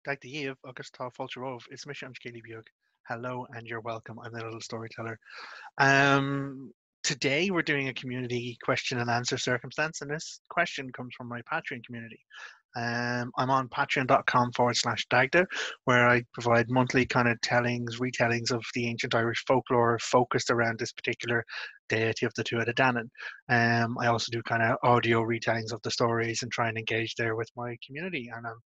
Dagda agus tá fáilte is mis an Scéalaí Beag. Hello and you're welcome. I'm the little storyteller. Today we're doing a community question and answer circumstance, and this question comes from my Patreon community. I'm on patreon.com/Dagda, where I provide monthly kind of retellings of the ancient Irish folklore focused around this particular deity of the Tuatha De Danann. I also do kind of audio retellings of the stories and try and engage there with my community, and I'm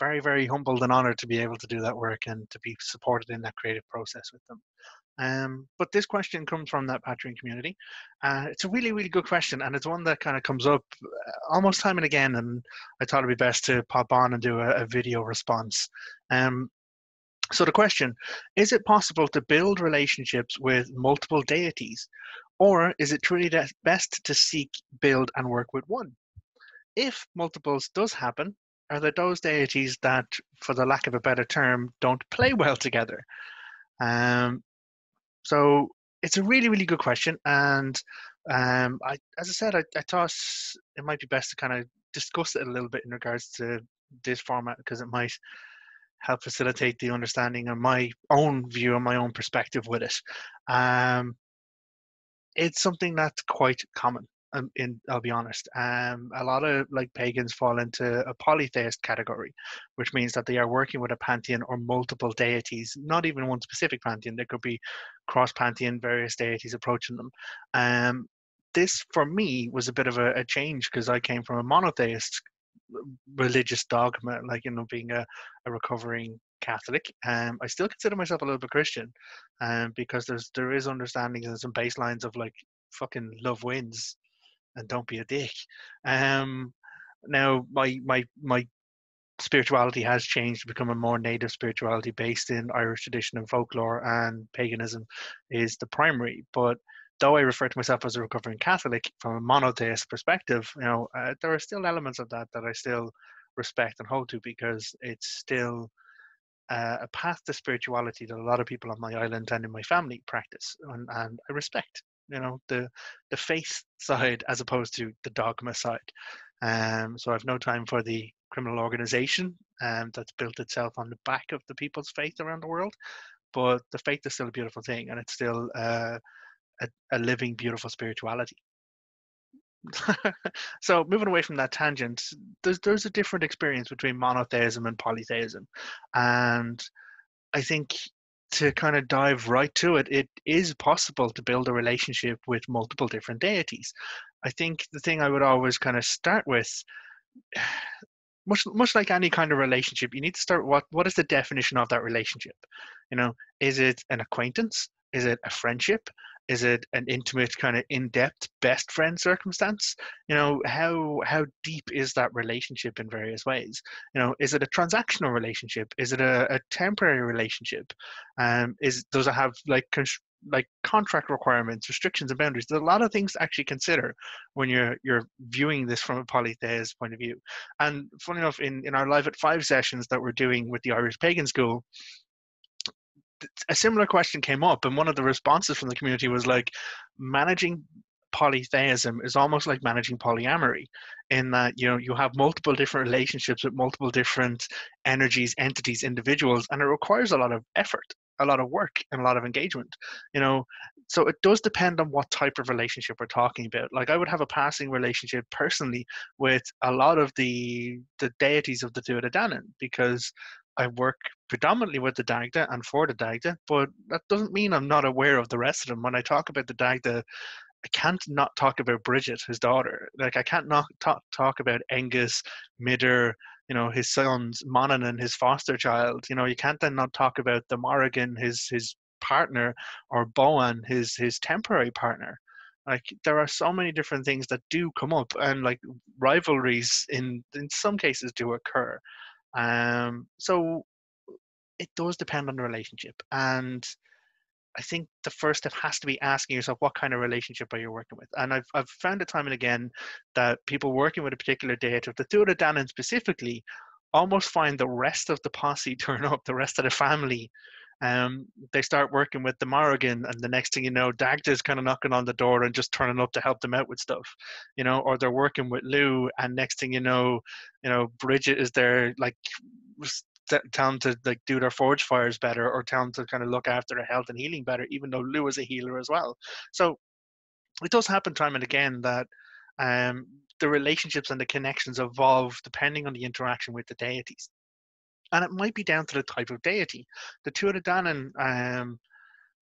very, very humbled and honored to be able to do that work and to be supported in that creative process with them. But this question comes from that Patreon community. It's a really, really good question, and it's one that kind of comes up almost time and again. And I thought it'd be best to pop on and do a video response. So the question: is it possible to build relationships with multiple deities, or is it truly best to seek, build, and work with one? If multiples does happen, are there those deities that, for the lack of a better term, don't play well together? Um, so it's a really, really good question, and as I said, I thought it might be best to kind of discuss it a little bit in regards to this format because it might help facilitate the understanding of my own view and my own perspective with it. Um, it's something that's quite common. I'll be honest. A lot of like pagans fall into a polytheist category, which means that they are working with a pantheon or multiple deities, not even one specific pantheon. There could be cross pantheon, various deities approaching them. This for me was a bit of a change because I came from a monotheist religious dogma, like being a recovering Catholic. I still consider myself a little bit Christian, because there is understandings and some baselines of like fucking love wins and don't be a dick. Um, Now my spirituality has changed to become a more native spirituality based in Irish tradition and folklore, and paganism is the primary. But though I refer to myself as a recovering Catholic from a monotheist perspective, there are still elements of that that I still respect and hold to because it's still a path to spirituality that a lot of people on my island and in my family practice, and I respect. The faith side as opposed to the dogma side. So I've no time for the criminal organization that's built itself on the back of the people's faith around the world. But the faith is still a beautiful thing, and it's still a living, beautiful spirituality. So moving away from that tangent, there's a different experience between monotheism and polytheism, and I think to kind of dive right to it, it is possible to build a relationship with multiple different deities. I think the thing I would always kind of start with, much like any kind of relationship, you need to start what is the definition of that relationship? Is it an acquaintance? Is it a friendship? Is it an intimate kind of in-depth best friend circumstance? How deep is that relationship in various ways? Is it a transactional relationship? Is it a temporary relationship? Does it have like contract requirements, restrictions, and boundaries? There's a lot of things to actually consider when you're viewing this from a polytheist point of view. And funny enough, in our Live at Five sessions that we're doing with the Irish Pagan School, a similar question came up, and one of the responses from the community was like, managing polytheism is almost like managing polyamory, in that you have multiple different relationships with multiple different energies, entities, individuals, and it requires a lot of effort, a lot of work, and a lot of engagement. So it does depend on what type of relationship we're talking about. Like I would have a passing relationship personally with a lot of the deities of the Tuatha De Danann because I work predominantly with the Dagda and for the Dagda, but that doesn't mean I'm not aware of the rest of them. When I talk about the Dagda, I can't not talk about Bridget, his daughter. Like I can't not talk about Angus, Midder, his sons, Monaghan, his foster child. You can't then not talk about the Morrigan, his partner, or Boan, his temporary partner. Like there are so many different things that do come up, and like rivalries in some cases do occur. So it does depend on the relationship. And I think the first step has to be asking yourself, what kind of relationship are you working with? And I've found it time and again that people working with a particular deity, the Tuatha De Danann specifically, almost find the rest of the posse turn up, the rest of the family. They start working with the Morrigan, and the next thing you know, Dagda's kind of knocking on the door and just turning up to help them out with stuff, or they're working with Lou, and next thing you know, Bridget is there, like tell them to like do their forge fires better, or tell them to kind of look after their health and healing better, even though Lu is a healer as well. So it does happen time and again that um, the relationships and the connections evolve depending on the interaction with the deities. And it might be down to the type of deity. The Tuatha Dé Danann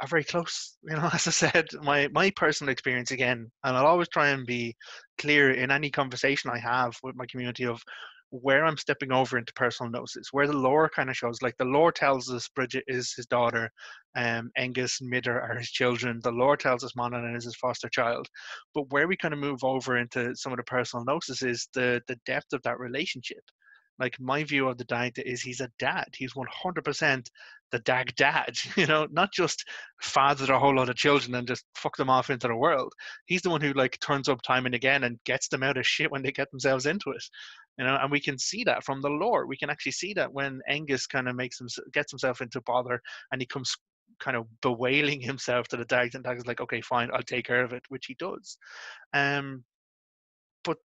are very close. As I said, my personal experience again, and I'll always try and be clear in any conversation I have with my community of where I'm stepping over into personal gnosis, where the lore kind of shows. Like the lore tells us Bridget is his daughter, Angus and Midder are his children. The lore tells us Mononan is his foster child. But where we kind of move over into some of the personal gnosis is the depth of that relationship. Like my view of the Dagda is he's a dad. He's 100% the Dagdad, not just fathered a whole lot of children and just fuck them off into the world. He's the one who like turns up time and again and gets them out of shit when they get themselves into it. And we can see that from the lore. We can actually see that when Angus kind of gets himself into bother, and he comes kind of bewailing himself to the Dagda, and Dagda's like, okay, fine, I'll take care of it, which he does. But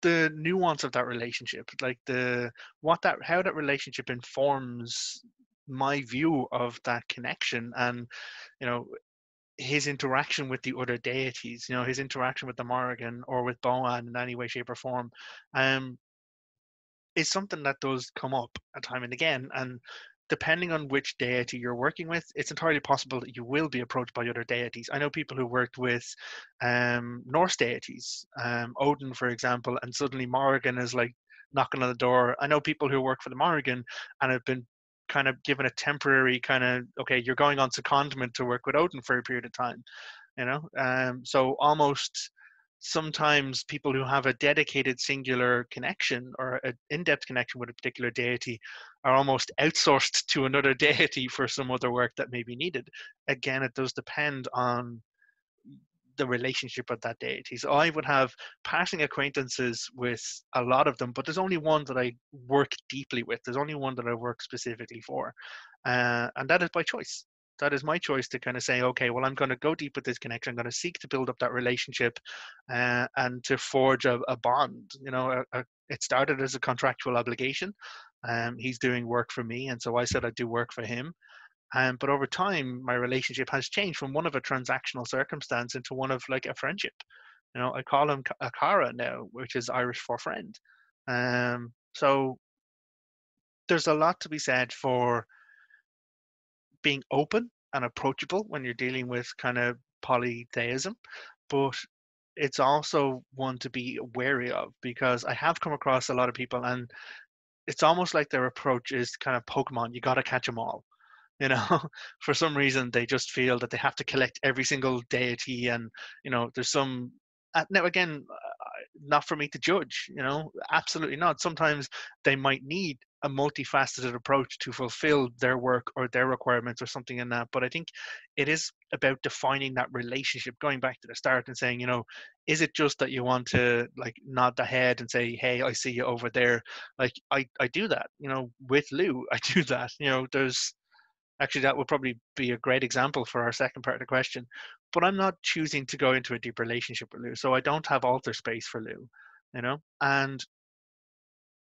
the nuance of that relationship, like how that relationship informs my view of that connection, and his interaction with the other deities, his interaction with the Morrigan or with Boan in any way, shape, or form, is something that does come up time and again. And depending on which deity you're working with, it's entirely possible that you will be approached by other deities. I know people who worked with Norse deities, Odin, for example, and suddenly Morrigan is like knocking on the door. I know people who work for the Morrigan and have been kind of given a temporary kind of, okay, you're going on secondment to work with Odin for a period of time, so almost sometimes people who have a dedicated singular connection or an in-depth connection with a particular deity are almost outsourced to another deity for some other work that may be needed. Again, it does depend on the relationship of that deity. So I would have passing acquaintances with a lot of them, but there's only one that I work deeply with. There's only one that I work specifically for. And that is by choice. That is my choice to kind of say, okay, well, I'm going to go deep with this connection. I'm going to seek to build up that relationship and to forge a bond. It started as a contractual obligation. He's doing work for me, and so I said I'd do work for him. But over time, my relationship has changed from one of a transactional circumstance into one of like a friendship. I call him Akara now, which is Irish for friend. So there's a lot to be said for being open and approachable when you're dealing with kind of polytheism, but it's also one to be wary of, because I have come across a lot of people, and it's almost like their approach is kind of Pokemon. You got to catch them all. For some reason they just feel that they have to collect every single deity, and there's some now again, not for me to judge, absolutely not. Sometimes they might need a multifaceted approach to fulfill their work or their requirements or something in that. But I think it is about defining that relationship, going back to the start and saying, is it just that you want to like nod the head and say, hey, I see you over there? Like I do that, with Lou. I do that. There's Actually, that would probably be a great example for our second part of the question. But I'm not choosing to go into a deep relationship with Lou, so I don't have altar space for Lou, And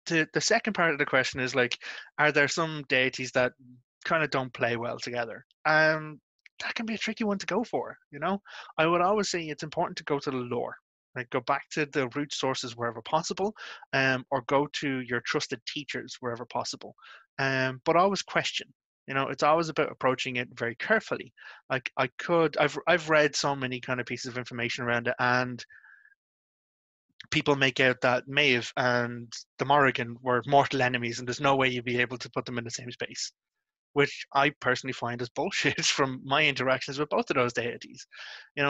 the second part of the question is like, are there some deities that kind of don't play well together? That can be a tricky one to go for. I would always say it's important to go to the lore. Like go back to the root sources wherever possible, or go to your trusted teachers wherever possible. But always question. It's always about approaching it very carefully. Like I've read so many kind of pieces of information around it, and people make out that Maeve and the Morrigan were mortal enemies, and there's no way you'd be able to put them in the same space, which I personally find is bullshit from my interactions with both of those deities.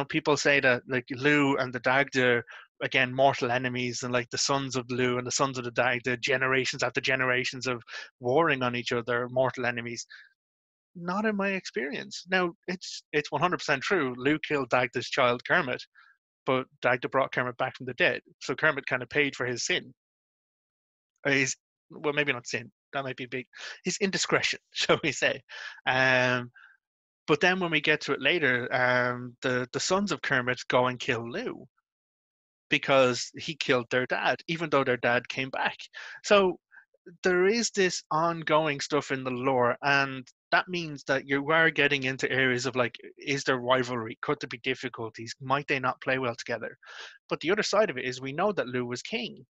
People say that like Lugh and the Dagda, again, mortal enemies, and like the sons of Lugh and the sons of the Dagda, generations after generations of warring on each other, mortal enemies. Not in my experience. Now, it's 100% true. Lugh killed Dagda's child, Kermit, but Dagda brought Kermit back from the dead. So Kermit kind of paid for his sin. Well, maybe not sin. That might be big. His indiscretion, shall we say. But then when we get to it later, the sons of Kermit go and kill Lugh because he killed their dad, even though their dad came back. So there is this ongoing stuff in the lore, and that means that you are getting into areas of like, is there rivalry? Could there be difficulties? Might they not play well together? But the other side of it is we know that Lu was king.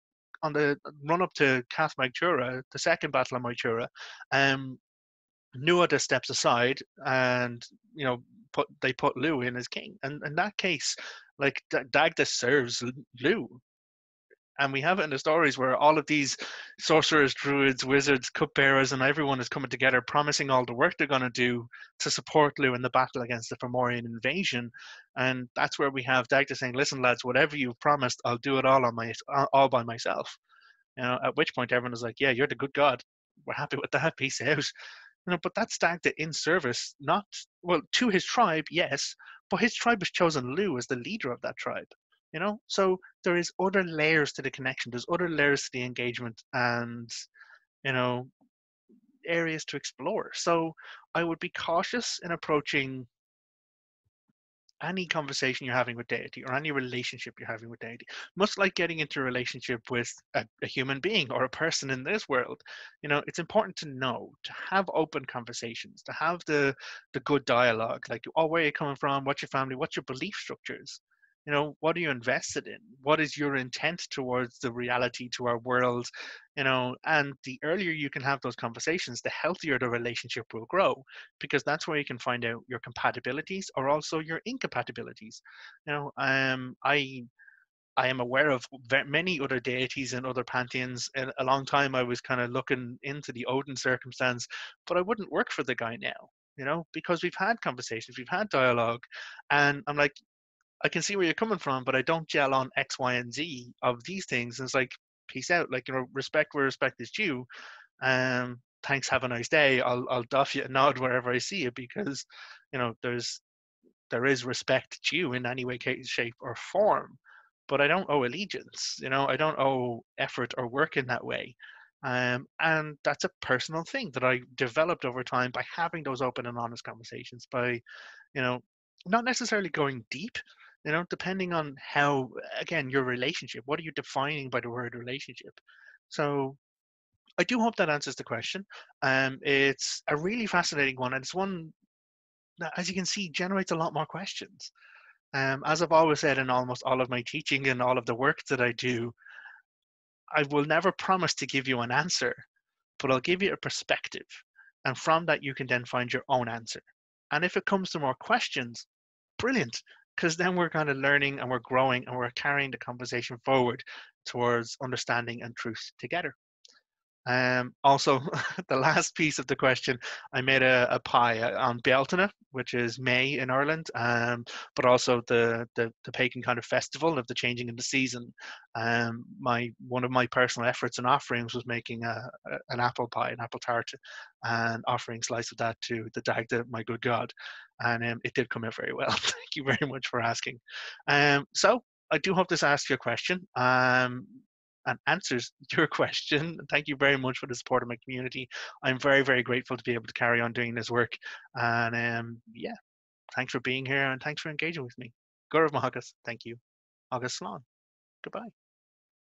On the run up to Cath Magtura, the second battle of Magtura, Nuada steps aside and they put Lu in as king. And in that case, like Dagda serves Lu, and we have it in the stories where all of these sorcerers, druids, wizards, cupbearers, and everyone is coming together, promising all the work they're going to do to support Lu in the battle against the Fomorian invasion. And that's where we have Dagda saying, "Listen, lads, whatever you've promised, I'll do it all by myself." At which point everyone is like, "Yeah, you're the good god. We're happy with that. Peace out." But that's Dagda in service, not well to his tribe, yes, but his tribe has chosen Lu as the leader of that tribe. So there is other layers to the connection. There's other layers to the engagement, and you know areas to explore. So I would be cautious in approaching any conversation you're having with deity or any relationship you're having with deity, much like getting into a relationship with a human being or a person in this world. It's important to know, to have open conversations, to have the good dialogue, like, oh, where are you coming from, what's your family, what's your belief structures, what are you invested in, what is your intent towards the reality, to our world. And the earlier you can have those conversations, the healthier the relationship will grow, because that's where you can find out your compatibilities or also your incompatibilities. I am aware of many other deities and other pantheons. In a long time, I was kind of looking into the Odin circumstance, but I wouldn't work for the guy now, because we've had conversations, we've had dialogue, and I'm like, I can see where you're coming from, but I don't gel on X, Y, and Z of these things. And it's like, peace out. Like, respect where respect is due. Thanks, have a nice day. I'll doff you a nod wherever I see it, because there is respect due in any way, shape, or form. But I don't owe allegiance. I don't owe effort or work in that way. And that's a personal thing that I developed over time by having those open and honest conversations, by you know not necessarily going deep, depending on how, again, your relationship, what are you defining by the word relationship. So I do hope that answers the question. It's a really fascinating one, and it's one that, as you can see, generates a lot more questions. As I've always said in almost all of my teaching and all of the work that I do, I will never promise to give you an answer, but I'll give you a perspective. And from that, you can then find your own answer. And if it comes to more questions, brilliant, because then we're kind of learning and we're growing and we're carrying the conversation forward towards understanding and truth together. Also, the last piece of the question, I made a pie on Bealtaine, which is May in Ireland, but also the pagan kind of festival of the changing of the season. One of my personal efforts and offerings was making an apple pie, an apple tart, and offering a slice of that to the Dagda, my good God, and it did come out very well. Thank you very much for asking. So I do hope this asks you a question. And answers your question. Thank you very much for the support of my community. I'm very, very grateful to be able to carry on doing this work. And yeah, thanks for being here and thanks for engaging with me. Gaurav Mahagas, thank you. Agus Slán. Goodbye.